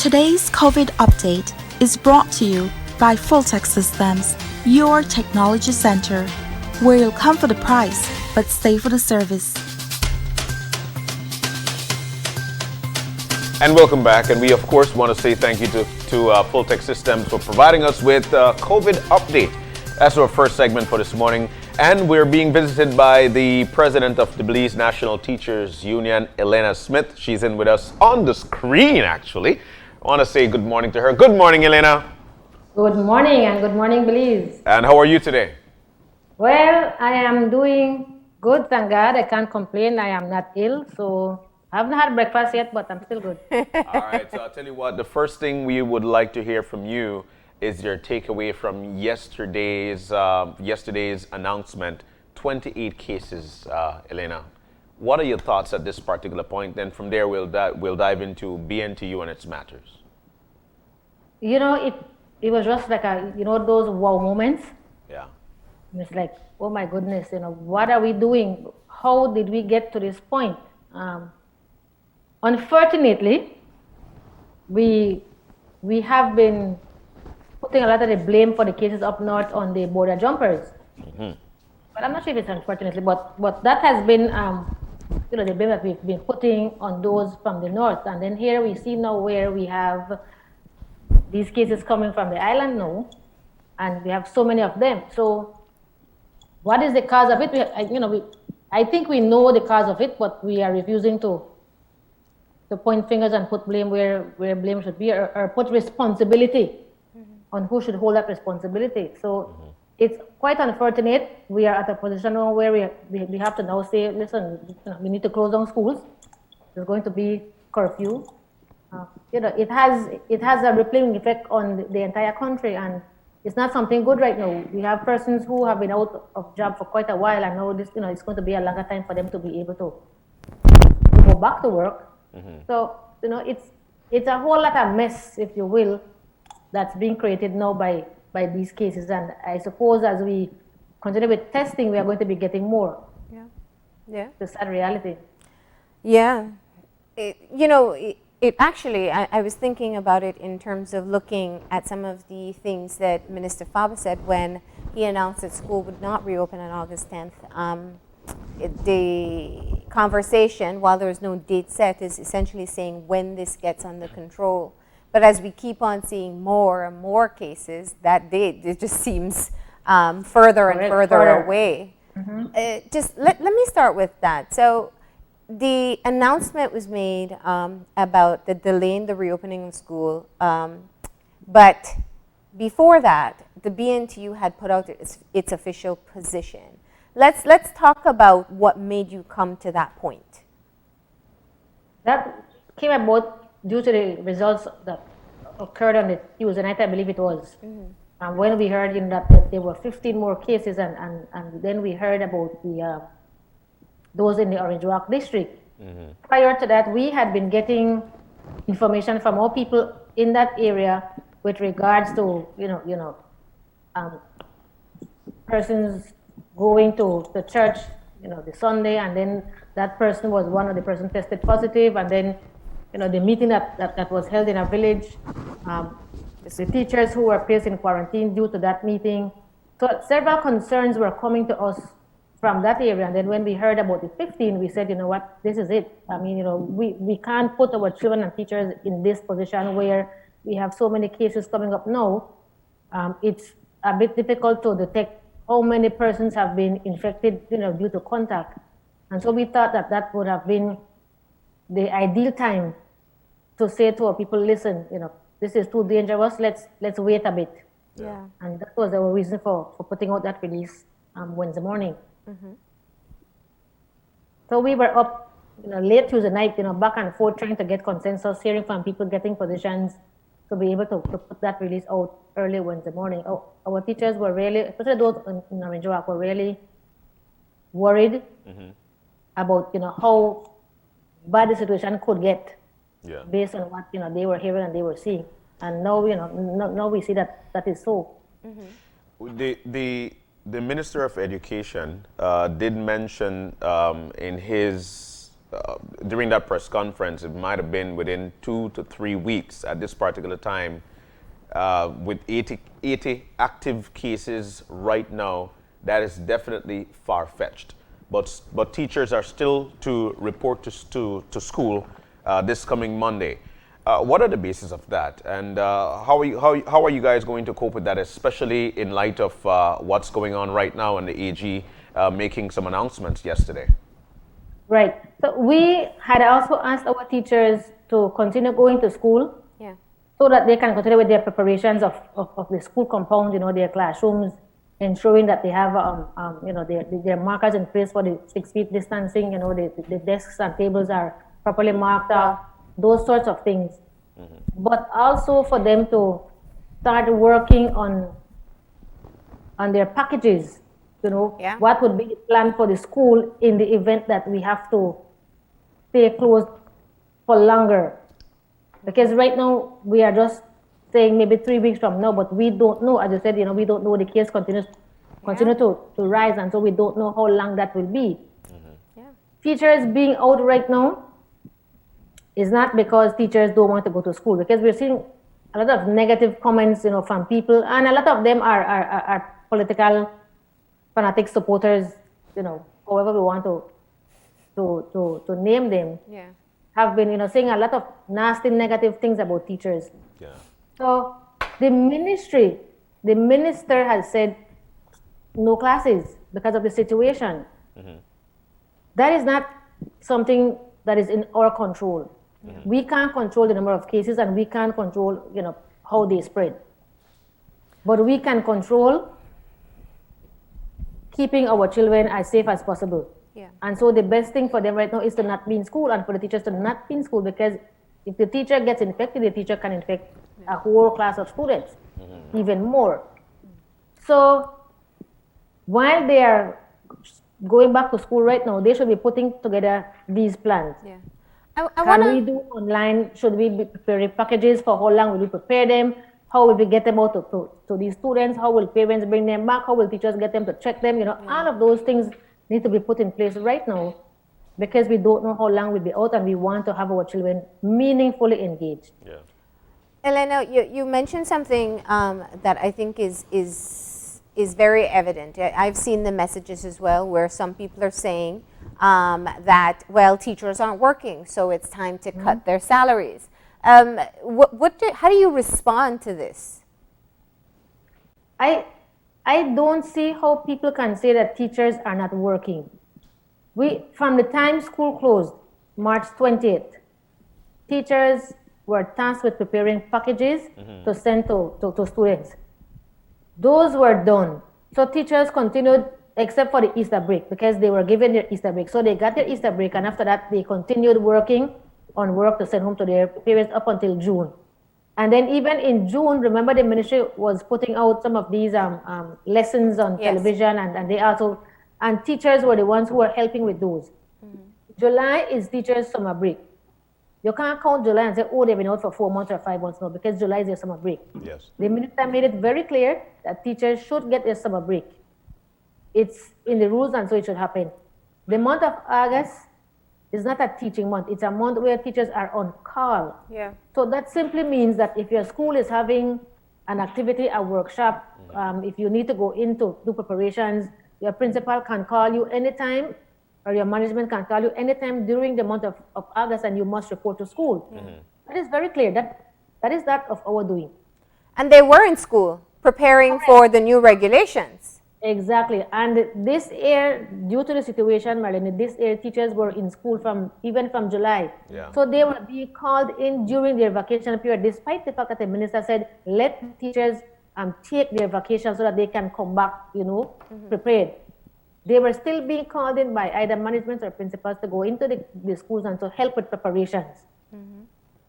Today's COVID update is brought to you by Fulltech Systems, your technology center, where you'll come for the price but stay for the service. And welcome back. And we, of course, want to say thank you to Fulltech Systems for providing us with COVID update. That's our first segment for this morning. And we're being visited by the president of the Belize National Teachers Union, Elena Smith. She's in with us on the screen, actually. I want to say good morning to her. Good morning, Elena. Good morning, and good morning, Belize. And how are you today? Well, I am doing good, thank God. I can't complain. I am not ill, so I haven't had breakfast yet, but I'm still good. All right, so I'll tell you what, the first thing we would like to hear from you is your takeaway from yesterday's announcement. 28 cases, Elena. What are your thoughts at this particular point? Then from there, we'll dive into BNTU and its matters. You know, it was just like those wow moments. Yeah. It's like, oh my goodness, what are we doing? How did we get to this point? Unfortunately, we have been putting a lot of the blame for the cases up north on the border jumpers. Mm-hmm. But I'm not sure if it's unfortunately, but that has been, the blame that we've been putting on those from the north. And then here we see now where we have these cases coming from the island now, and we have so many of them. So what is the cause of it? I think we know the cause of it, but we are refusing to point fingers and put blame where blame should be, or put responsibility on who should hold that responsibility. So it's quite unfortunate. We are at a position now where we have to now say, listen, we need to close down schools. There's going to be curfew. It has a rippling effect on the entire country, and it's not something good right now. We have persons who have been out of job for quite a while, and now this, it's going to be a longer time for them to be able to go back to work. Mm-hmm. So, it's a whole lot of mess, if you will, that's being created now by these cases. And I suppose as we continue with testing, we are going to be getting more. Yeah. The sad reality. Yeah. It actually, I was thinking about it in terms of looking at some of the things that Minister Faber said when he announced that school would not reopen on August 10th. The conversation, while there is no date set, is essentially saying when this gets under control. But as we keep on seeing more and more cases, that date, it just seems further and further away. Mm-hmm. Just let me start with that. So the announcement was made about the delay in the reopening of school. But before that, the BNTU had put out its official position. Let's talk about what made you come to that point. That came about due to the results that occurred on the Tuesday night, I believe it was. Mm-hmm. And when we heard that there were 15 more cases, and then we heard about those in the Orange Walk district. Mm-hmm. Prior to that, we had been getting information from all people in that area with regards to persons going to the church, the Sunday, and then that person was one of the persons tested positive, and then the meeting that was held in a village, the teachers who were placed in quarantine due to that meeting. So several concerns were coming to us from that area. And then when we heard about the 15, we said, what, this is it. I mean, we can't put our children and teachers in this position where we have so many cases coming up now. It's a bit difficult to detect how many persons have been infected, due to contact. And so we thought that would have been the ideal time to say to our people, listen, this is too dangerous, let's wait a bit. Yeah. And that was our reason for putting out that release Wednesday morning. Mm-hmm. So we were up, late Tuesday night, back and forth trying to get consensus, hearing from people, getting positions to be able to put that release out early Wednesday morning. Our teachers were really, especially those in Orange Walk, were really worried about, how bad the situation could get based on what, they were hearing and they were seeing. And now, now we see that is so. Mm-hmm. The Minister of Education did mention in his during that press conference, it might have been within 2 to 3 weeks at this particular time, with 80 active cases right now. That is definitely far-fetched. But teachers are still to report to school this coming Monday. What are the basis of that, and how are you guys going to cope with that, especially in light of what's going on right now and the AG making some announcements yesterday? Right. So we had also asked our teachers to continue going to school, Yeah. so that they can continue with their preparations of the school compound, their classrooms, ensuring that they have, their markers in place for the 6 feet distancing, the desks and tables are properly marked up, those sorts of things. But also for them to start working on their packages, Yeah. what would be the plan for the school in the event that we have to stay closed for longer. Because right now we are just saying maybe 3 weeks from now, but we don't know. As I said, we don't know, the case continue to rise, and so we don't know how long that will be. Yeah. Teachers being out right now is not because teachers don't want to go to school, because we're seeing a lot of negative comments, from people, and a lot of them are political fanatic supporters, however we want to name them. Yeah. Have been, saying a lot of nasty, negative things about teachers. Yeah. So the minister has said no classes because of the situation. That is not something that is in our control. We can't control the number of cases, and we can't control, how they spread. But we can control keeping our children as safe as possible. Yeah. And so the best thing for them right now is to not be in school, and for the teachers to not be in school, because if the teacher gets infected, the teacher can infect a whole class of students, even more. So while they are going back to school right now, they should be putting together these plans. Yeah. Can we do online? Should we be preparing packages? For how long will we prepare them? How will we get them out to these students? How will parents bring them back? How will teachers get them to check them? All of those things need to be put in place right now, because we don't know how long we'll be out, and we want to have our children meaningfully engaged. Yeah. Elena, you mentioned something that I think is very evident. I've seen the messages as well, where some people are saying that, well, teachers aren't working, so it's time to cut their salaries. How do you respond to this? I don't see how people can say that teachers are not working. From the time school closed, March 20th, teachers were tasked with preparing packages to send to students. Those were done. So teachers continued, except for the Easter break, because they were given their Easter break. So they got their Easter break, and after that, they continued working on work to send home to their parents up until June. And then even in June, remember, the ministry was putting out some of these lessons on television, and they also, and teachers were the ones who were helping with those. July is teachers' summer break. You can't count July and say, oh, they've been out for 4 months or 5 months. No, because July is their summer break. Yes. The minister made it very clear that teachers should get their summer break. It's in the rules, and so it should happen. The month of August is not a teaching month. It's a month where teachers are on call. Yeah. So that simply means that if your school is having an activity, a workshop, if you need to go in to do preparations, your principal can call you anytime, or your management can call you anytime during the month of August, and you must report to school. That is very clear. That is that of our doing. And they were in school preparing for the new regulations. Exactly. And this year, due to the situation, Marlene, this year teachers were in school even from July. Yeah. So they were being called in during their vacation period, despite the fact that the minister said, let teachers take their vacation so that they can come back, prepared. They were still being called in by either management or principals to go into the schools and to help with preparations.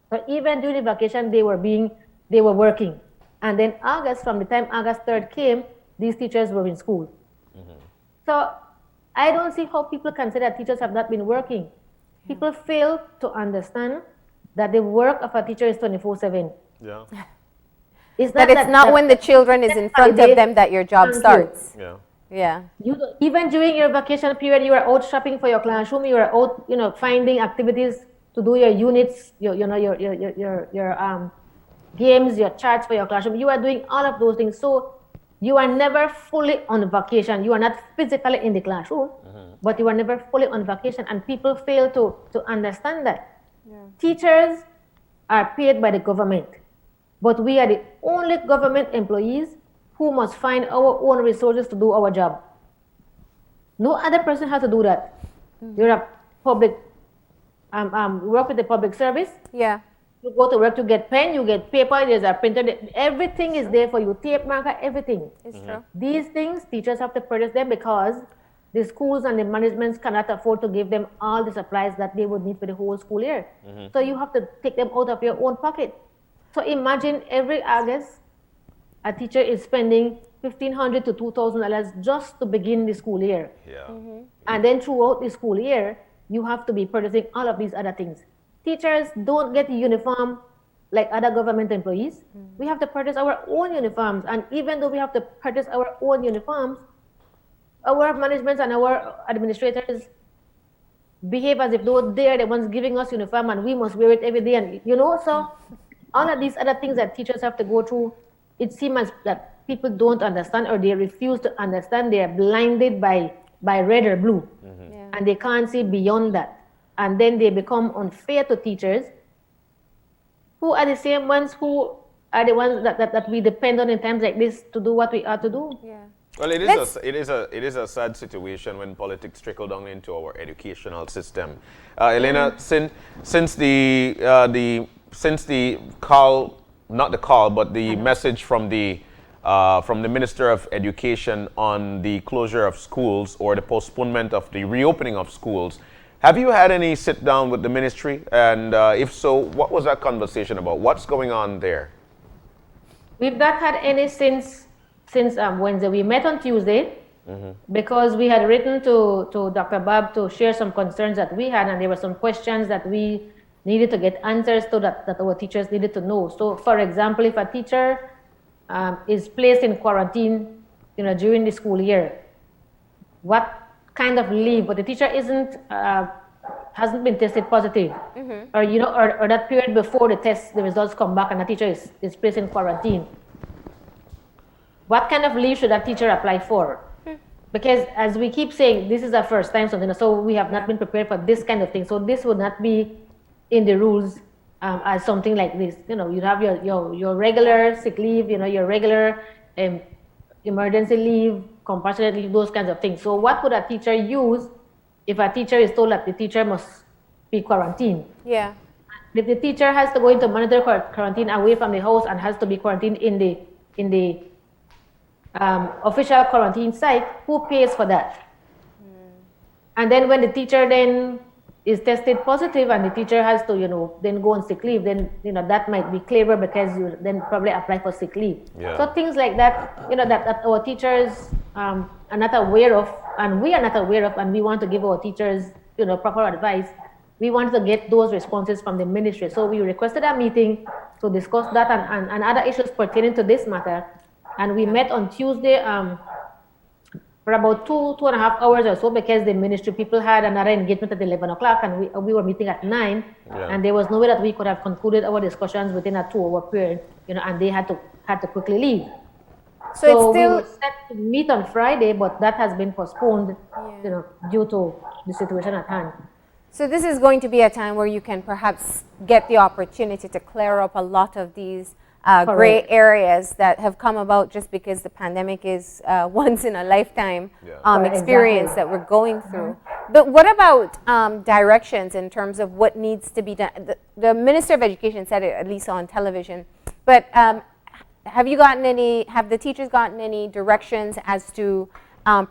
So even during the vacation, they were working. And then from the time August 3rd came, these teachers were in school. So I don't see how people can say that teachers have not been working. People fail to understand that the work of a teacher is 24/7. Yeah. It's That it's not when the children is in front of them that your job starts. Yeah. Yeah. Even during your vacation period, you are out shopping for your classroom. You are out, finding activities to do your units, your games, your charts for your classroom. You are doing all of those things. So you are never fully on vacation. You are not physically in the classroom, but you are never fully on vacation. And people fail to understand that. Teachers are paid by the government, but we are the only government employees who must find our own resources to do our job. No other person has to do that. You're a public, work with the public service. Yeah. You go to work to get pen, you get paper, there's a printer, everything is there for you, tape, marker, everything. It's true. These things, teachers have to purchase them because the schools and the managements cannot afford to give them all the supplies that they would need for the whole school year. So you have to take them out of your own pocket. So imagine every August, a teacher is spending $1,500 to $2,000 just to begin the school year. Yeah. And then throughout the school year, you have to be purchasing all of these other things. Teachers don't get a uniform like other government employees. We have to purchase our own uniforms. And even though we have to purchase our own uniforms, our management and our administrators behave as if though they are the ones giving us uniform and we must wear it every day. And so all of these other things that teachers have to go through, it seems that people don't understand or they refuse to understand. They are blinded by red or blue, and they can't see beyond that. And then they become unfair to teachers, who are the same ones who are the ones that we depend on in times like this to do what we are to do. Yeah. Well, it is a sad situation when politics trickle down into our educational system. Elena, since the call, not the call, but the message from the Minister of Education on the closure of schools or the postponement of the reopening of schools, have you had any sit down with the ministry? And if so, what was that conversation about? What's going on there? We've not had any since Wednesday. We met on Tuesday because we had written to Dr. Bob to share some concerns that we had, and there were some questions that we needed to get answers to that our teachers needed to know. So, for example, if a teacher is placed in quarantine, during the school year, what kind of leave? But the teacher hasn't been tested positive, or that period before the results come back, and the teacher is placed in quarantine. What kind of leave should that teacher apply for? Because as we keep saying, this is our first time, so we have not been prepared for this kind of thing. So this would not be in the rules as something like this. You have your regular sick leave, your regular emergency leave, compassionate leave, those kinds of things. So what would a teacher use if a teacher is told that the teacher must be quarantined? Yeah. If the teacher has to go into mandatory quarantine away from the house and has to be quarantined in the official quarantine site, who pays for that? And then when the teacher then is tested positive and the teacher has to, then go on sick leave, then, that might be clearer because you then probably apply for sick leave. Yeah. So things like that, that our teachers are not aware of, and we are not aware of, and we want to give our teachers, proper advice. We want to get those responses from the ministry. So we requested a meeting to discuss that and other issues pertaining to this matter. And we met on Tuesday for about 2.5 hours or so, because the ministry people had another engagement at 11 o'clock, and we were meeting at 9, and there was no way that we could have concluded our discussions within a 2-hour period, and they had to quickly leave. So it's still we were set to meet on Friday, but that has been postponed, due to the situation at hand. So this is going to be a time where you can perhaps get the opportunity to clear up a lot of these gray areas that have come about just because the pandemic is once in a lifetime experience that we're going through. But what about directions in terms of what needs to be done? The Minister of Education said it, at least on television, but have the teachers gotten any directions as to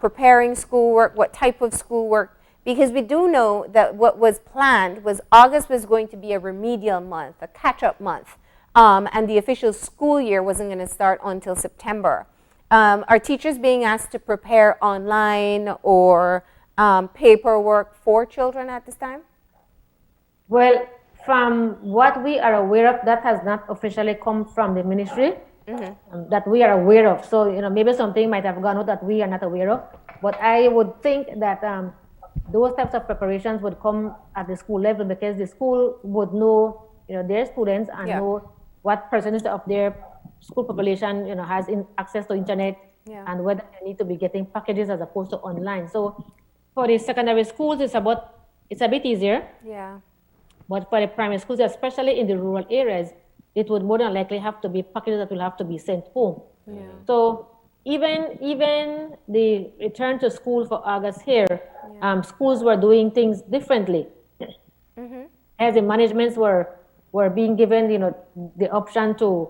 preparing schoolwork, what type of schoolwork? Because we do know that what was planned was August was going to be a remedial month, a catch-up month. And the official school year wasn't going to start until September. Are teachers being asked to prepare online or paperwork for children at this time? Well, from what we are aware of, that has not officially come from the ministry. that we are aware of. So, maybe something might have gone out that we are not aware of. But I would think that those types of preparations would come at the school level, because the school would know, their students and Yeah. know what percentage of their school population, has access to internet, Yeah. and whether they need to be getting packages as opposed to online. So for the secondary schools, it's a bit easier. Yeah. But for the primary schools, especially in the rural areas, it would more than likely have to be packages that will have to be sent home. Yeah. So even the return to school for August here, schools were doing things differently. As the managements were being given, the option to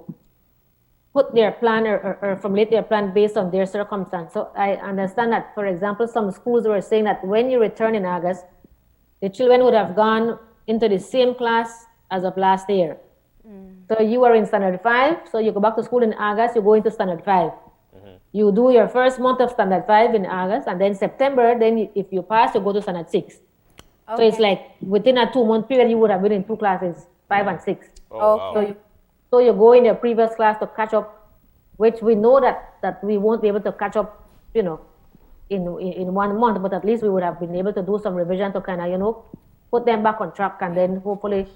put their plan or formulate their plan based on their circumstance. So I understand that, for example, some schools were saying that when you return in August, the children would have gone into the same class as of last year. So you were in standard 5, so you go back to school in August, you go into standard 5. You do your first month of standard 5 in August, and then September, then if you pass, you go to standard 6. So it's like within a 2-month period, you would have been in 2 classes, 5 and 6. Okay. So you go in your previous class to catch up, which we know that we won't be able to catch up, in 1 month, but at least we would have been able to do some revision to kind of, put them back on track, and then hopefully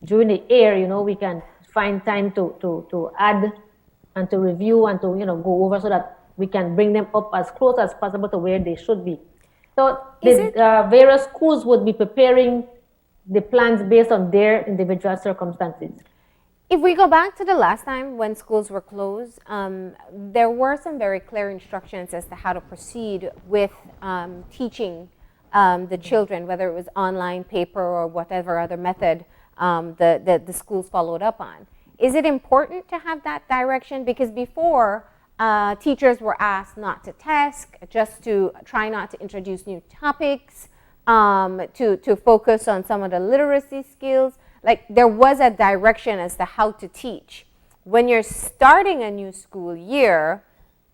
during the year, we can find time to add and to review and to, go over so that we can bring them up as close as possible to where they should be. So the various schools would be preparing the plans based on their individual circumstances. If we go back to the last time when schools were closed, there were some very clear instructions as to how to proceed with teaching the children, whether it was online, paper, or whatever other method the schools followed up on. Is it important to have that direction? Because before, teachers were asked not to test, just to try not to introduce new topics, to focus on some of the literacy skills. Like, there was a direction as to how to teach. When you're starting a new school year,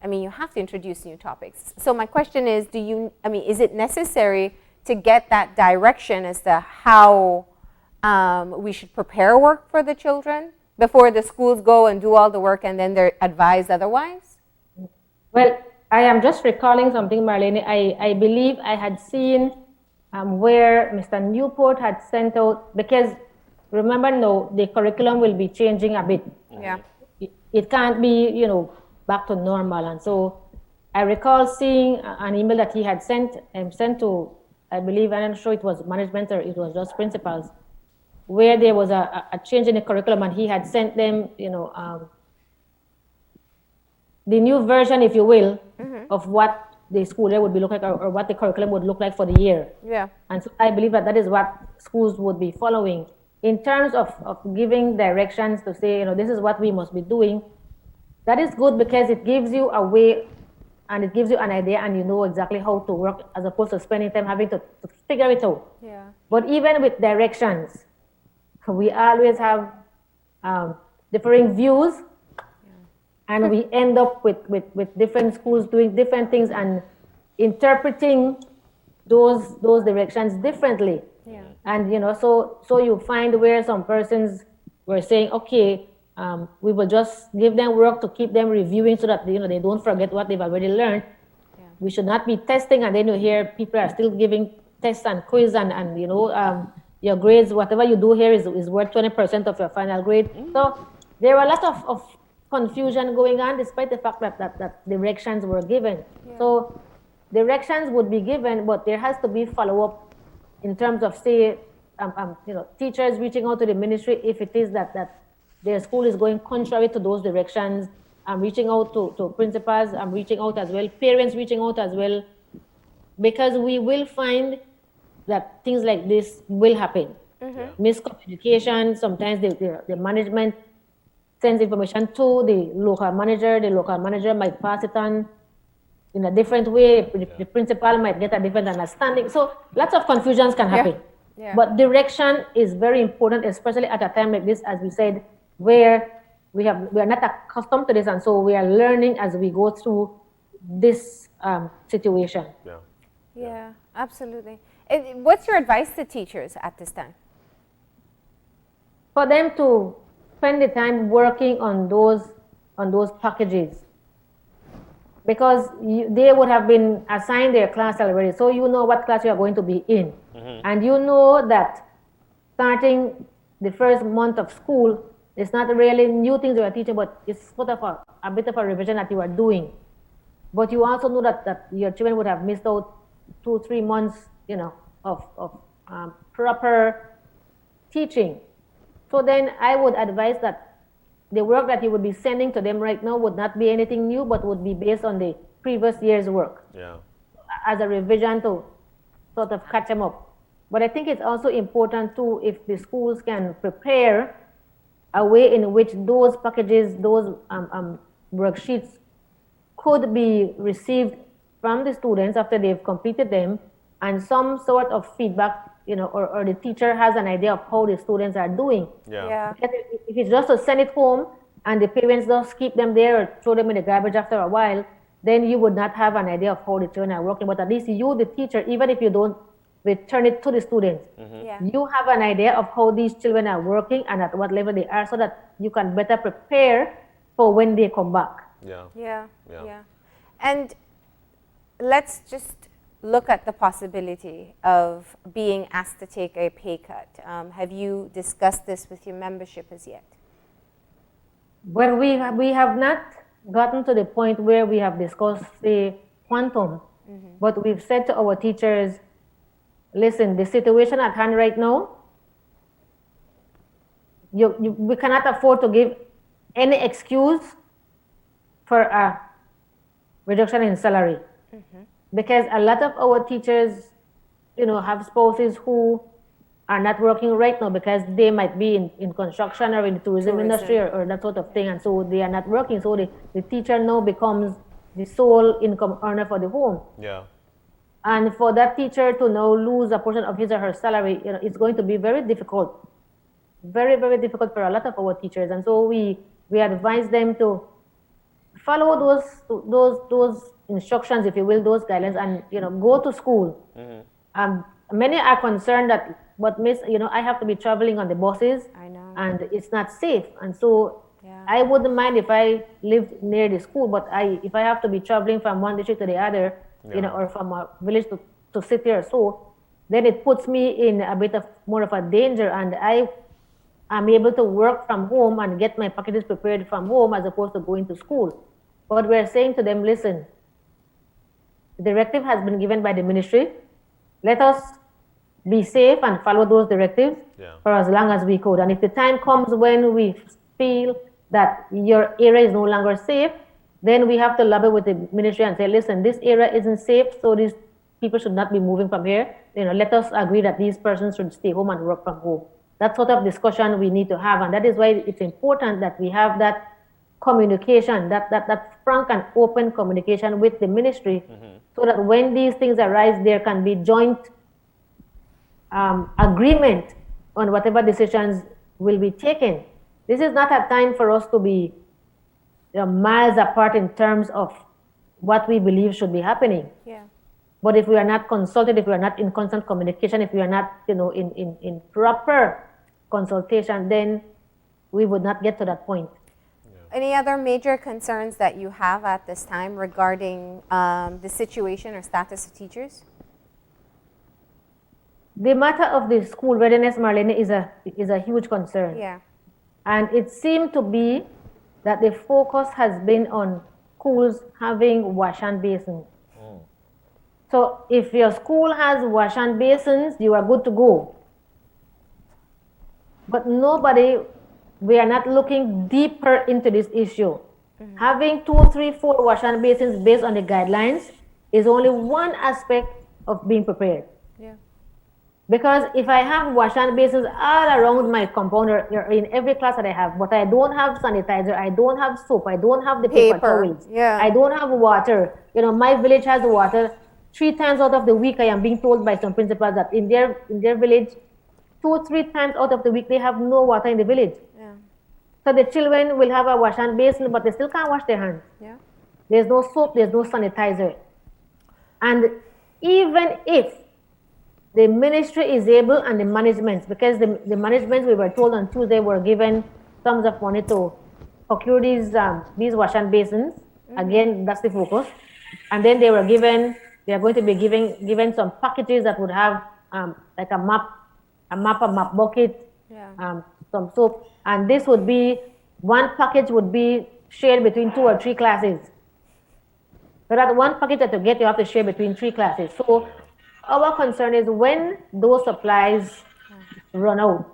you have to introduce new topics. So my question is, is it necessary to get that direction as to how we should prepare work for the children before the schools go and do all the work and then they're advised otherwise? Well, I am just recalling something, Marlene. I believe I had seen where Mr. Newport had sent out, because remember now, the curriculum will be changing a bit. Yeah. It can't be, back to normal. And so I recall seeing an email that he had sent to, I believe, I'm not sure it was management or it was just principals, where there was a change in the curriculum, and he had sent them, the new version, if you will, of what the school year would be looking like, or what the curriculum would look like for the year. Yeah. And so I believe that is what schools would be following. In terms of giving directions to say, this is what we must be doing, that is good, because it gives you a way and it gives you an idea, and you know exactly how to work, as opposed to spending time having to figure it out. Yeah. But even with directions, we always have differing views, and we end up with different schools doing different things and interpreting those directions differently. Yeah. And so you find where some persons were saying, okay, we will just give them work to keep them reviewing so that they don't forget what they've already learned. Yeah. We should not be testing, and then you hear people are still giving tests and quiz and your grades, whatever you do here is worth 20% of your final grade. So there were a lot of confusion going on, despite the fact that directions were given. Yeah. So directions would be given, but there has to be follow-up in terms of, say, teachers reaching out to the ministry if it is that their school is going contrary to those directions. I'm reaching out to principals, I'm reaching out as well, parents reaching out as well, because we will find that things like this will happen. Miscommunication, sometimes the management sends information to the local manager might pass it on in a different way, the principal might get a different understanding. So lots of confusions can happen. Yeah. But direction is very important, especially at a time like this, as we said, where we are not accustomed to this, and so we are learning as we go through this situation. Yeah, absolutely. What's your advice to teachers at this time? For them to spend the time working on those packages, because they would have been assigned their class already, so you know what class you are going to be in, and you know that starting the first month of school, it's not really new things you are teaching, but it's sort of a bit of a revision that you are doing. But you also know that your children would have missed out 2-3 months, of proper teaching. So then I would advise that the work that you would be sending to them right now would not be anything new, but would be based on the previous year's work. Yeah. As a revision to sort of catch them up. But I think it's also important too, if the schools can prepare a way in which those packages, those worksheets could be received from the students after they've completed them, and some sort of feedback, or the teacher has an idea of how the students are doing. Yeah. Because if it's just to send it home and the parents just keep them there or throw them in the garbage after a while, then you would not have an idea of how the children are working. But at least you, the teacher, even if you don't return it to the students, you have an idea of how these children are working and at what level they are, so that you can better prepare for when they come back. Yeah. And let's just look at the possibility of being asked to take a pay cut. Have you discussed this with your membership as yet? Well, we have not gotten to the point where we have discussed the quantum, but we've said to our teachers, listen, the situation at hand right now, we cannot afford to give any excuse for a reduction in salary. Because a lot of our teachers, have spouses who are not working right now because they might be in construction or in the tourism industry or that sort of thing, and so they are not working. So the teacher now becomes the sole income earner for the home. Yeah. And for that teacher to now lose a portion of his or her salary, it's going to be very difficult. Very, very difficult for a lot of our teachers. And so we advise them to follow those instructions, if you will, those guidelines, and go to school. Many are concerned that, but miss, I have to be traveling on the buses. I know. And it's not safe. And so I wouldn't mind if I lived near the school, but if I have to be traveling from one district to the other, or from a village to city or so, then it puts me in a bit of more of a danger, and I am able to work from home and get my packages prepared from home as opposed to going to school. But we're saying to them, listen, the directive has been given by the ministry. Let us be safe and follow those directives for as long as we could. And if the time comes when we feel that your area is no longer safe, then we have to lobby with the ministry and say, listen, this area isn't safe, so these people should not be moving from here. Let us agree that these persons should stay home and work from home. That sort of discussion we need to have, and that is why it's important that we have that communication, that frank and open communication with the ministry, so that when these things arise, there can be joint agreement on whatever decisions will be taken. This is not a time for us to be miles apart in terms of what we believe should be happening. But if we are not consulted, if we are not in constant communication, if we are not, in proper consultation, then we would not get to that point. Any other major concerns that you have at this time regarding the situation or status of teachers? The matter of the school readiness, Marlene, is a huge concern. And it seemed to be that the focus has been on schools having wash and basins. So if your school has wash and basins, you are good to go. But we are not looking deeper into this issue. Having 2, 3, 4 wash and basins based on the guidelines is only one aspect of being prepared. Because if I have wash and basins all around my compound or in every class that I have, but I don't have sanitizer, I don't have soap, I don't have the paper towels, I don't have water. My village has water. 3 times out of the week, I am being told by some principals that in their village, 2, 3 times out of the week, they have no water in the village. So the children will have a wash and basin, but they still can't wash their hands. There's no soap, there's no sanitizer. And even if the ministry is able, and the management, because the management, we were told on Tuesday, were given sums of money to procure these wash and basins. Again, that's the focus. And then they are going to be given some packages that would have like a map bucket, some soap. And this would be, one package would be shared between 2 or 3 classes. So that one package that you get, you have to share between 3 classes. So our concern is when those supplies run out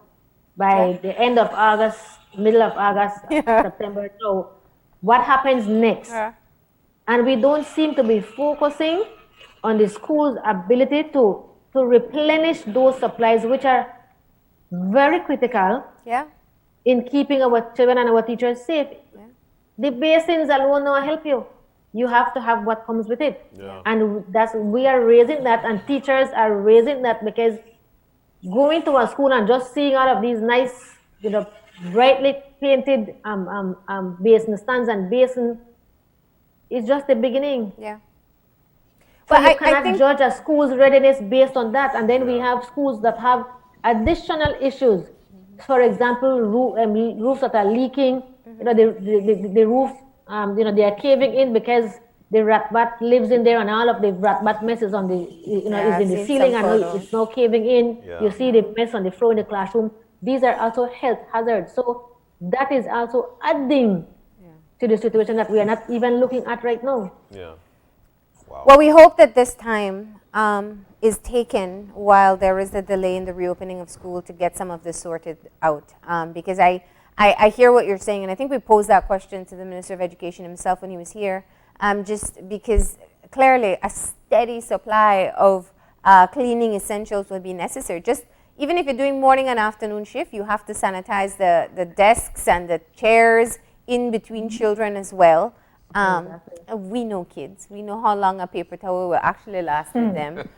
by the end of August, middle of August, September. So what happens next? And we don't seem to be focusing on the school's ability to replenish those supplies, which are very critical in keeping our children and our teachers safe. The basins alone don't help you. You have to have what comes with it. And we are raising that, and teachers are raising that, because going to a school and just seeing all of these nice, brightly painted basin stands and basin is just the beginning. So you cannot judge a school's readiness based on that. And then we have schools that have additional issues. For example, roofs that are leaking. The roof, they are caving in because the rat bat lives in there, and all of the rat bat mess is on the, is in the ceiling, and it's now caving in. You see the mess on the floor in the classroom. These are also health hazards. So that is also adding to the situation that we are not even looking at right now. Well, we hope that this time is taken while there is a delay in the reopening of school to get some of this sorted out. Because I hear what you're saying, and I think we posed that question to the Minister of Education himself when he was here, just because clearly a steady supply of cleaning essentials would be necessary. Just even if you're doing morning and afternoon shift, you have to sanitize the desks and the chairs in between children as well. We know kids. We know how long a paper towel will actually last with them.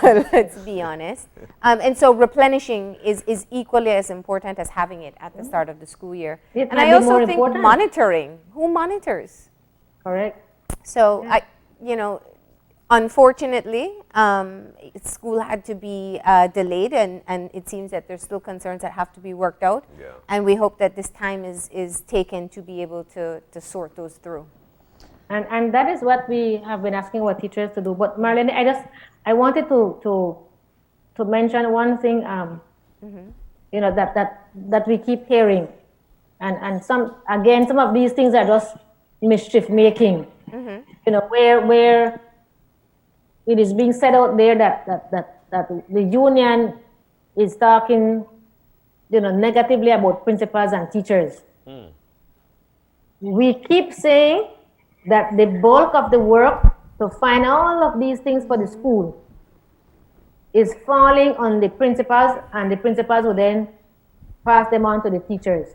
Let's be honest. And so replenishing is equally as important as having it at the start of the school year. And I also think monitoring. Who monitors? Correct. So unfortunately, school had to be delayed, and it seems that there's still concerns that have to be worked out. And we hope that this time is taken to be able to sort those through. And that is what we have been asking our teachers to do. But Marlene, I wanted to mention one thing, that we keep hearing, and some of these things are just mischief making. Where it is being said out there that the union is talking, negatively about principals and teachers. We keep saying that the bulk of the work to find all of these things for the school is falling on the principals, and the principals will then pass them on to the teachers.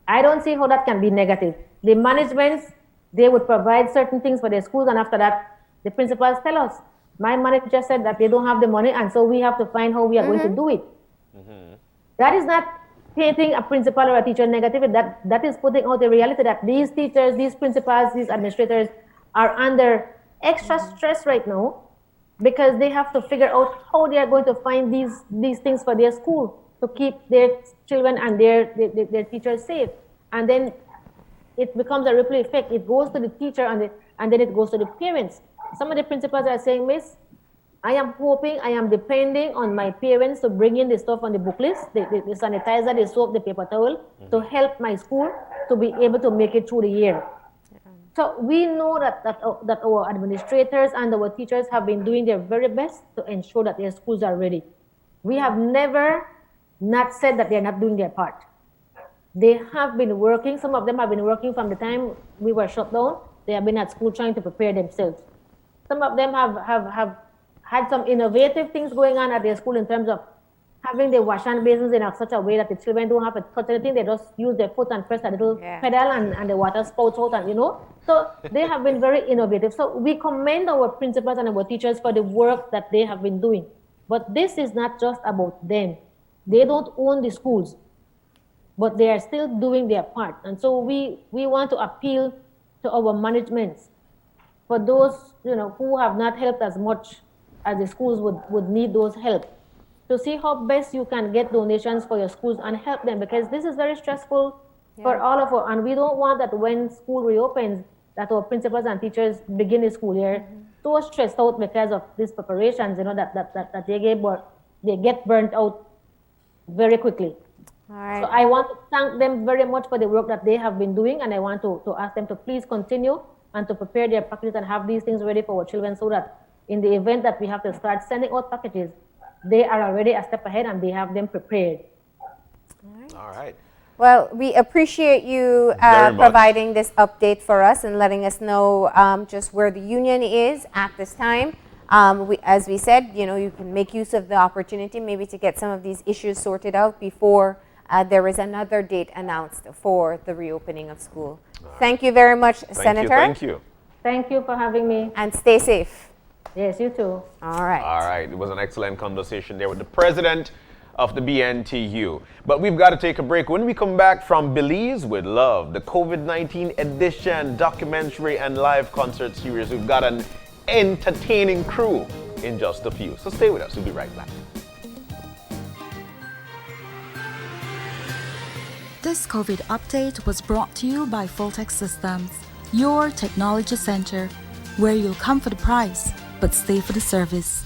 I don't see how that can be negative. The managements, they would provide certain things for their schools, and after that, the principals tell us, my manager said that they don't have the money, and so we have to find how we are going to do it. That is not painting a principal or a teacher negatively. That is putting out the reality that these teachers, these principals, these administrators are under extra stress right now, because they have to figure out how they are going to find these things for their school to keep their children and their teachers safe. And then it becomes a ripple effect. It goes to the teacher, and then it goes to the parents. Some of the principals are saying, Miss, I am depending on my parents to bring in the stuff on the book list, the sanitizer, the soap, the paper towel, to help my school to be able to make it through the year. So we know that our administrators and our teachers have been doing their very best to ensure that their schools are ready. We have never not said that they're not doing their part. They have been working. Some of them have been working from the time we were shut down. They have been at school trying to prepare themselves. Some of them have had some innovative things going on at their school in terms of having the wash hand basins in such a way that the children don't have to touch anything. They just use their foot and press a little pedal, and the water spouts out, and So they have been very innovative. So we commend our principals and our teachers for the work that they have been doing. But this is not just about them. They don't own the schools, but they are still doing their part. And so we want to appeal to our managements for those who have not helped as much as the schools would need those help, to see how best you can get donations for your schools and help them, because this is very stressful for all of us. And we don't want that when school reopens, that our principals and teachers begin the school year so stressed out because of these preparations, that they get burnt out very quickly. All right. So I want to thank them very much for the work that they have been doing, and I want to ask them to please continue and to prepare their packages and have these things ready for our children, so that in the event that we have to start sending out packages, they are already a step ahead and they have them prepared. All right. Well, we appreciate you Very much. providing this update for us and letting us know just where the union is at this time. As we said, you can make use of the opportunity maybe to get some of these issues sorted out before there is another date announced for the reopening of school. Thank you very much, Senator. Thank you. Thank you for having me. And stay safe. Yes, you too. All right. All right. It was an excellent conversation there with the president of the BNTU. But we've got to take a break. When we come back from Belize with Love, the COVID-19 edition documentary and live concert series, we've got an entertaining crew in just a few. So stay with us. We'll be right back. This COVID update was brought to you by Fulltech Systems, your technology center, where you'll come for the price, but stay for the service.